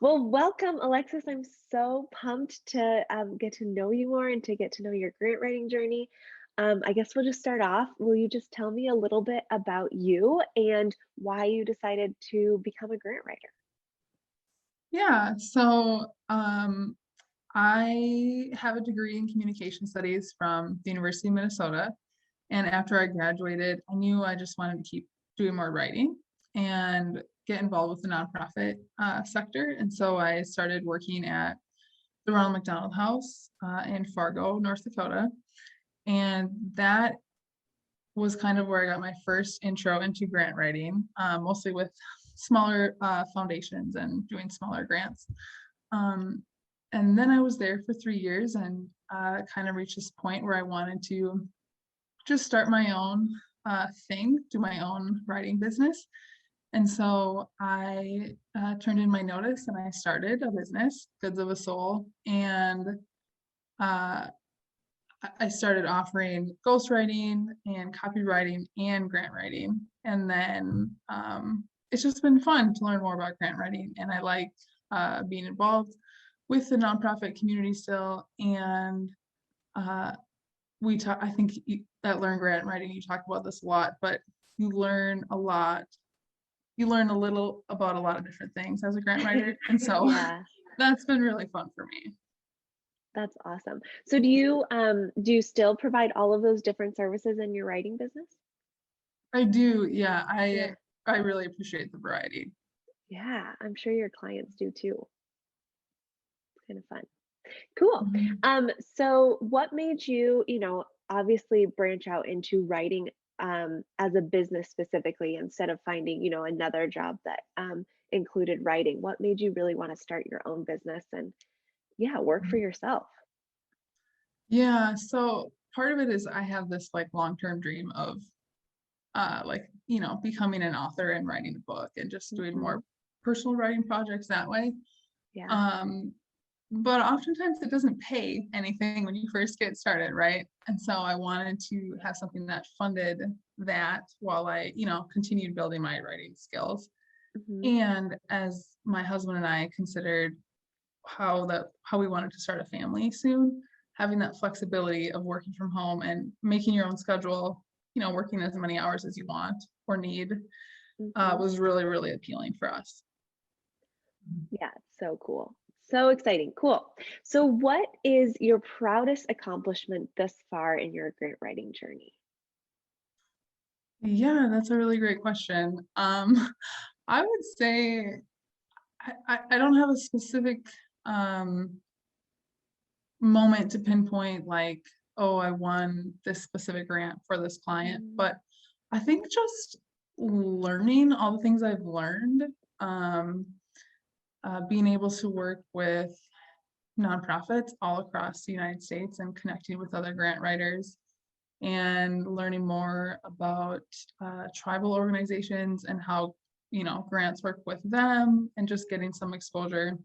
Well, welcome, Alexis. I'm so pumped to get to know you more and to get to know your grant writing journey. I guess we'll just start off. Will you just tell me a little bit about you and why you decided to become a grant writer? Yeah, I have a degree in communication studies from the University of Minnesota. And after I graduated, I knew I just wanted to keep doing more writing and get involved with the nonprofit sector. And so I started working at the Ronald McDonald House in Fargo, North Dakota. And that was kind of where I got my first intro into grant writing, mostly with smaller foundations and doing smaller grants. Um, and then I was there for 3 years and kind of reached this point where I wanted to just start my own thing, do my own writing business. And so I turned in my notice and I started a business, Goods of a Soul. And uh, I started offering ghostwriting and copywriting and grant writing. And then it's just been fun to learn more about grant writing. And I like being involved with the nonprofit community still. And uh, I think that Learn Grant Writing, you talk about this a lot, but you learn a lot. You learn a little about a lot of different things as a grant writer. And so Yeah, that's been really fun for me. that's awesome. So do you still provide all of those different services in your writing business? I do, yeah. Yeah. I really appreciate the variety. Yeah, I'm sure your clients do too. It's kind of fun. Cool. Mhm. So what made you, obviously branch out into writing as a business specifically instead of finding, another job that included writing? What made you really want to start your own business and yeah, work for yourself? Yeah, so part of it is I have this like long-term dream of becoming an author and writing a book and just doing Hmm. more personal writing projects that way. Yeah. Um, but oftentimes it doesn't pay anything when you first get started, right? And so I wanted to have something that funded that while I, continued building my writing skills. Hmm. And as my husband and I considered how we wanted to start a family soon, having that flexibility of working from home and making your own schedule, working as many hours as you want or need, Hmm. was really, really appealing for us. Yeah, it's so cool. So exciting. Cool. So what is your proudest accomplishment thus far in your grant writing journey? Yeah, that's a really great question. I would say I don't have a specific um, moment to pinpoint like, oh, I won this specific grant for this client, Mm. but I think just learning all the things I've learned, um, being able to work with nonprofits all across the United States and connecting with other grant writers and learning more about tribal organizations and how grants work with them and just getting some exposure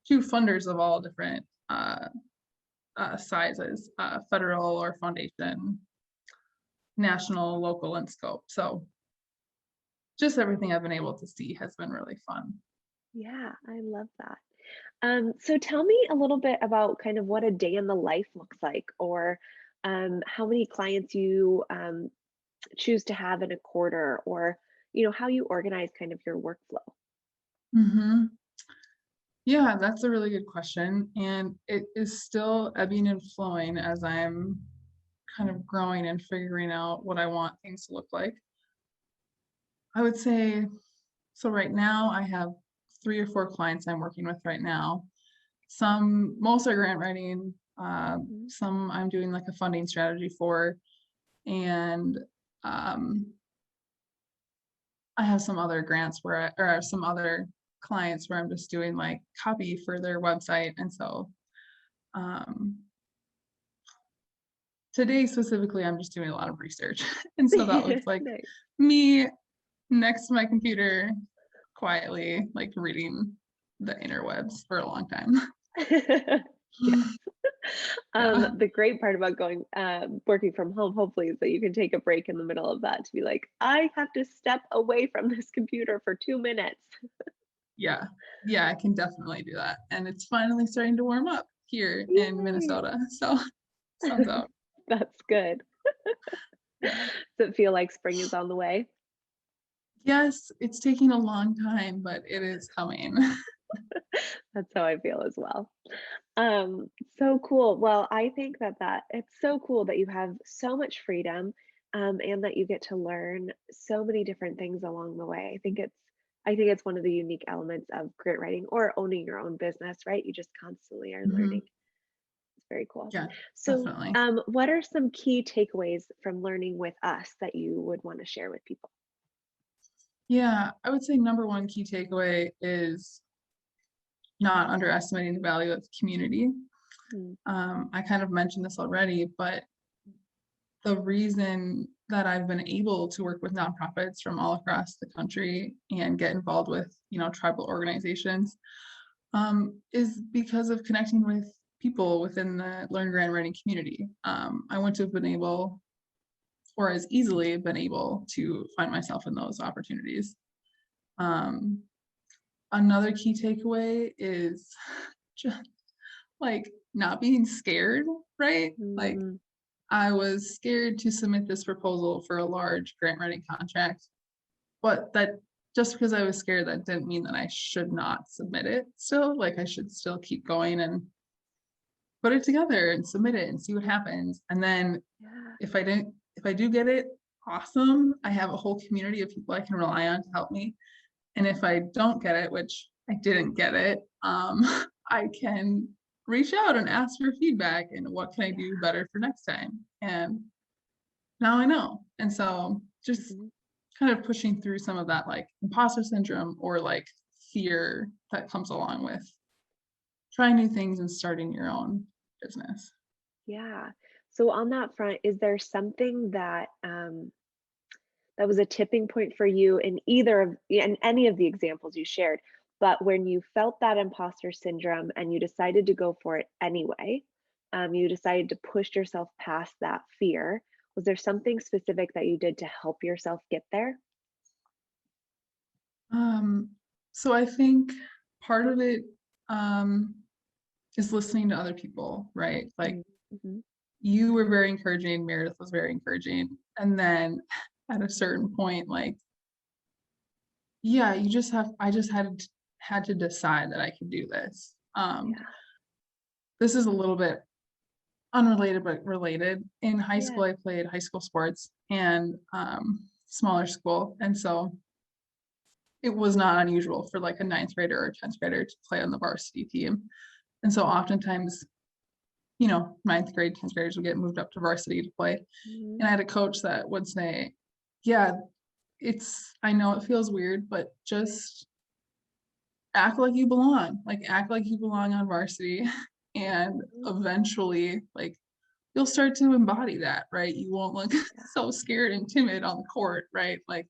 to funders of all different sizes, federal or foundation, national, local, and scope. So just everything I've been able to see has been really fun. Yeah, I love that. So tell me a little bit about kind of what a day in the life looks like, or how many clients you choose to have in a quarter, or how you organize kind of your workflow. Hmm. Yeah, that's a really good question. And it is still ebbing and flowing as I'm kind of growing and figuring out what I want things to look like. I would say, so right now I have 3 or 4 clients I'm working with right now. Most are grant writing, Hmm. some I'm doing like a funding strategy for, and um, I have some other grants or some other clients where I'm just doing like copy for their website. And so um, today specifically, I'm just doing a lot of research. And so that looks like Nice. me next to my computer, quietly, like reading the interwebs for a long time. Yes. Yeah. The great part about going working from home, hopefully, is that you can take a break in the middle of that to be like, I have to step away from this computer for 2 minutes. Yeah. yeah, I can definitely do that. And it's finally starting to warm up here in Yay! Minnesota. So sun's out. That's good. Yeah. Does it feel like spring is on the way? Yes, it's taking a long time, but it is coming. That's how I feel as well. So cool. Well, I think that it's so cool that you have so much freedom, and that you get to learn so many different things along the way. I think it's one of the unique elements of grant writing or owning your own business, right? You just constantly are Mhm. learning. It's very cool. Yeah, So, definitely. what are some key takeaways from learning with us that you would want to share with people? Yeah, I would say number one key takeaway is not underestimating the value of community. Mm, I kind of mentioned this already, but the reason that I've been able to work with nonprofits from all across the country and get involved with, tribal organizations, is because of connecting with people within the Learn Grant Writing community. I wouldn't have been able, or as easily been able, to find myself in those opportunities. Um, Another key takeaway is just like not being scared, right? Like mm, I was scared to submit this proposal for a large grant writing contract, but that just because I was scared, that didn't mean that I should not submit it still. Like I should still keep going and put it together and submit it and see what happens. And then yeah. if I do get it, awesome. I have a whole community of people I can rely on to help me. And if I don't get it, which I didn't get it, I can reach out and ask for feedback and what can I Yeah. do better for next time. And now I know. And so just Mhm. kind of pushing through some of that like imposter syndrome or like fear that comes along with trying new things and starting your own business. Yeah. So on that front, is there something that was a tipping point for you in in any of the examples you shared, but when you felt that imposter syndrome and you decided to go for it anyway, you decided to push yourself past that fear. Was there something specific that you did to help yourself get there? Um, so I think part of it um, is listening to other people, right? Like Mm-hmm. you were very encouraging, Meredith was very encouraging. And then at a certain point, like, yeah, I just had to decide that I could do this. Yeah. This is a little bit unrelated but related. In high Yeah. school, I played high school sports and smaller school. And so it was not unusual for like a ninth grader or 10th grader to play on the varsity team. And so oftentimes, ninth grade, 10th graders would get moved up to varsity to play. Mhm. And I had a coach that would say, yeah, I know it feels weird, but just act like you belong. Like act like you belong on varsity. And Mhm. eventually, like you'll start to embody that, right? You won't look Yeah. so scared and timid on the court, right? Like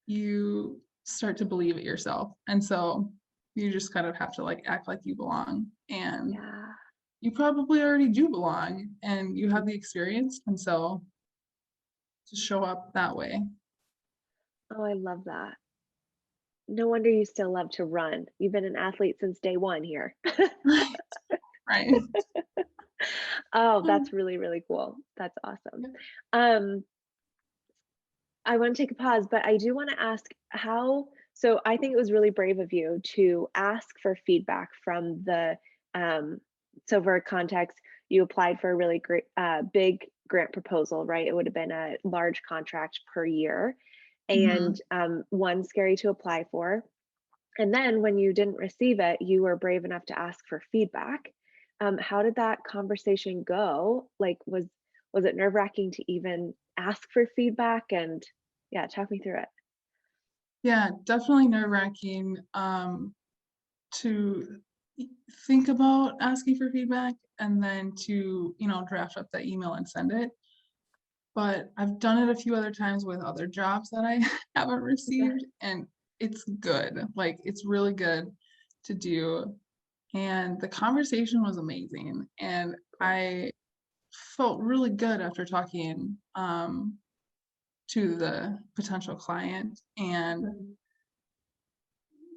you start to believe it yourself. And so you just kind of have to like act like you belong. And Yeah. you probably already do belong and you Mhm. have the experience. And so just show up that way. Oh, I love that. No wonder you still love to run. You've been an athlete since day one here. Right. Right. Oh, that's really, really cool. That's awesome. Um, I want to take a pause, but I do want to ask so I think it was really brave of you to ask for feedback from um, so for context, you applied for a really great, big grant proposal, right? It would have been a large contract per year and Mhm. one scary to apply for. And then when you didn't receive it, you were brave enough to ask for feedback. How did that conversation go? Like, was it nerve wracking to even ask for feedback? And yeah, talk me through it. Yeah, definitely nerve wracking to think about asking for feedback and then to, draft up that email and send it. But I've done it a few other times with other jobs that I haven't Yeah. received, and it's good. Like, it's really good to do. And the conversation was amazing. And Cool. I felt really good after talking to the potential client and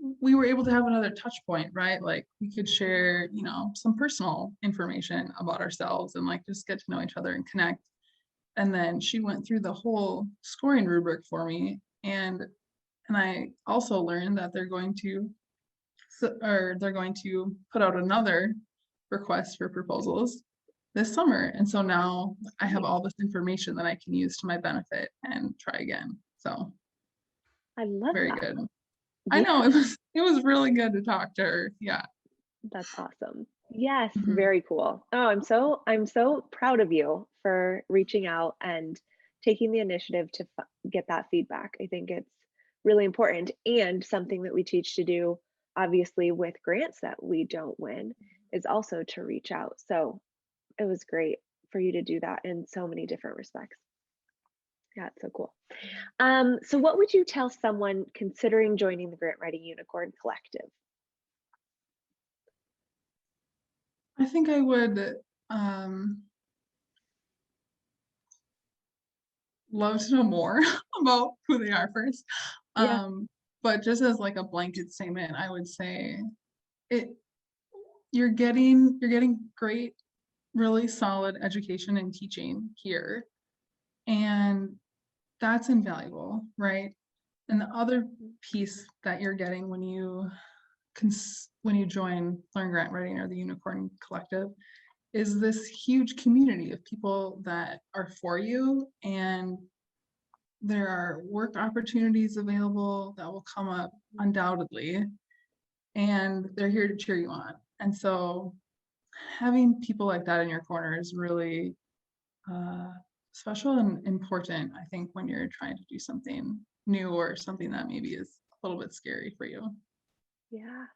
Mhm. we were able to have another touch point, right? Like we could share, some personal information about ourselves and like just get to know each other and connect. And then she went through the whole scoring rubric for me. And I also learned that they're going to put out another request for proposals this summer. And so now I have Great. all this information that I can use to my benefit and try again. So I love very that. good. I Yeah, know it was really good to talk to her. Yeah. that's awesome. Yes, Mhm. very cool. Oh, I'm so proud of you for reaching out and taking the initiative to get that feedback. I think it's really important and something that we teach to do, obviously, with grants that we don't win, is also to reach out. So it was great for you to do that in so many different respects. Yeah, it's so cool. So what would you tell someone considering joining the Grant Writing Unicorn Collective? I think I would um, love to know more about who they are first. Yeah. Um, but just as like a blanket statement, I would say it you're getting great, really solid education and teaching here. And that's invaluable, right? And the other piece that you're getting when you join Learn Grant Writing or the Unicorn Collective is this huge community of people that are for you, and there are work opportunities available that will come up undoubtedly, and they're here to cheer you on. And so having people like that in your corner is really uh, special and important, I think, when you're trying to do something new or something that maybe is a little bit scary for you. Yeah.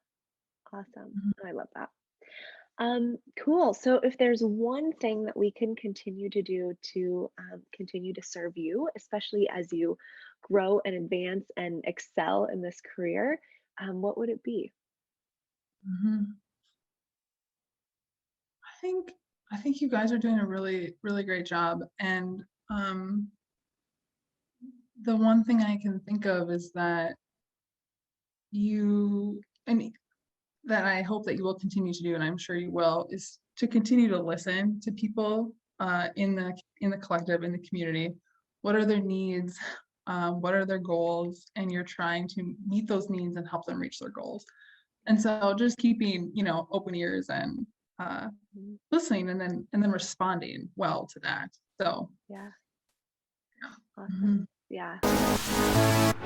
Awesome. Mhm. I love that. Cool. So if there's one thing that we can continue to do to continue to serve you, especially as you grow and advance and excel in this career, what would it be? Mhm. I think I think you guys are doing a really, really great job. And um, the one thing I can think of is that you and that I hope that you will continue to do, and I'm sure you will, is to continue to listen to people in the collective, in the community. What are their needs? What are their goals? And you're trying to meet those needs and help them reach their goals. And so just keeping, open ears and uh, Mhm. listening, and then responding well to that. So Yeah. yeah. Awesome. Mhm. Yeah.